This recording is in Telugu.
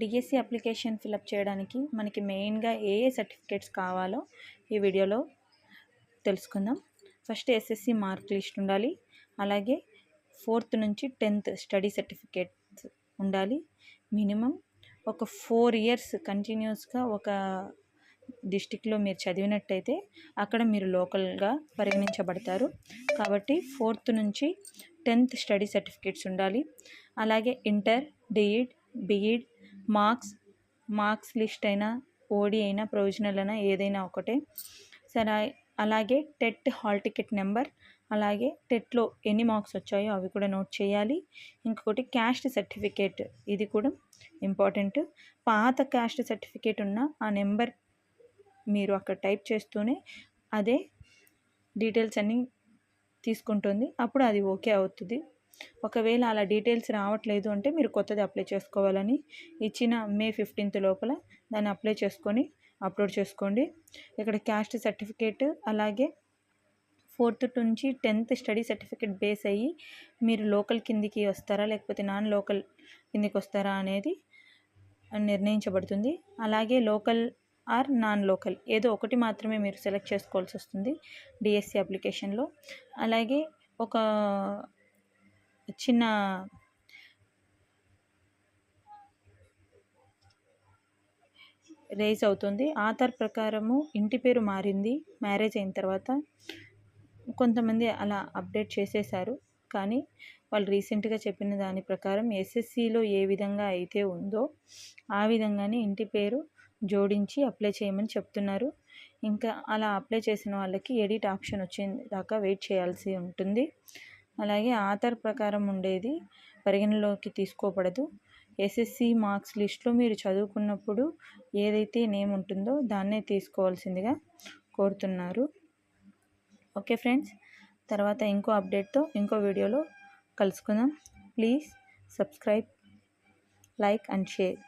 డిఎస్సి అప్లికేషన్ ఫిలప్ చేయడానికి మనకి మెయిన్గా ఏ సర్టిఫికేట్స్ కావాలో ఈ వీడియోలో తెలుసుకుందాం. ఫస్ట్ ఎస్ఎస్సి మార్క్ లిస్ట్ ఉండాలి, అలాగే 4th నుంచి 10th స్టడీ సర్టిఫికేట్స్ ఉండాలి. మినిమం ఒక 4 years కంటిన్యూస్గా ఒక డిస్టిక్లో మీరు చదివినట్టయితే అక్కడ మీరు లోకల్గా పరిగణించబడతారు. కాబట్టి 4th నుంచి 10th స్టడీ సర్టిఫికేట్స్ ఉండాలి. అలాగే ఇంటర్, డిఈడ్, బిఈడ్, మార్క్స్ లిస్ట్ అయినా, ఓడి అయినా, ప్రొవిజనల్ అయినా ఏదైనా ఒకటే సరే. అలాగే టెట్ హాల్ టికెట్ నెంబర్, అలాగే టెట్లో ఎన్ని మార్క్స్ వచ్చాయో అవి కూడా నోట్ చేయాలి. ఇంకొకటి క్యాస్ట్ సర్టిఫికేట్, ఇది కూడా ఇంపార్టెంట్. పాత క్యాస్ట్ సర్టిఫికేట్ ఉన్న ఆ నెంబర్ మీరు అక్కడ టైప్ చేస్తూనే అదే డీటెయిల్స్ అన్నీ తీసుకుంటుంది, అప్పుడు అది ఓకే అవుతుంది. ఒకవేళ అలా డీటెయిల్స్ రావట్లేదు అంటే మీరు కొత్తది అప్లై చేసుకోవాలని ఇచ్చిన May 15th లోపల దాన్ని అప్లై చేసుకొని అప్లోడ్ చేసుకోండి. ఇక్కడ క్యాస్ట్ సర్టిఫికేట్, అలాగే 4th నుంచి 10th స్టడీ సర్టిఫికేట్ బేస్ అయ్యి మీరు లోకల్ కిందికి వస్తారా లేకపోతే నాన్ లోకల్ కిందికి వస్తారా అనేది నిర్ణయించబడుతుంది. అలాగే లోకల్ ఆర్ నాన్ లోకల్ ఏదో ఒకటి మాత్రమే మీరు సెలెక్ట్ చేసుకోవాల్సి వస్తుంది డిఎస్సి అప్లికేషన్లో. అలాగే ఒక చిన్న రేజ్ అవుతుంది. ఆధార్ ప్రకారము ఇంటి పేరు మారింది మ్యారేజ్ అయిన తర్వాత. కొంతమంది అలా అప్డేట్ చేసేశారు, కానీ వాళ్ళు రీసెంట్గా చెప్పిన దాని ప్రకారం ఎస్ఎస్సిలో ఏ విధంగా అయితే ఉందో ఆ విధంగానే ఇంటి పేరు జోడించి అప్లై చేయమని చెప్తున్నారు. ఇంకా అలా అప్లై చేసిన వాళ్ళకి ఎడిట్ ఆప్షన్ వచ్చేదాకా దాకా వెయిట్ చేయాల్సి ఉంటుంది. అలాగే ఆధార్ ప్రకారం ఉండేది పరిగణలోకి తీసుకోబడదు. ఎస్ఎస్సి మార్క్స్ లిస్ట్లో మీరు చదువుకున్నప్పుడు ఏదైతే నేమ్ ఉంటుందో దాన్నే తీసుకోవాల్సిందిగా కోరుతున్నారు. ఓకే ఫ్రెండ్స్, తర్వాత ఇంకో అప్డేట్తో ఇంకో వీడియోలో కలుసుకుందాం. Please subscribe, like and share.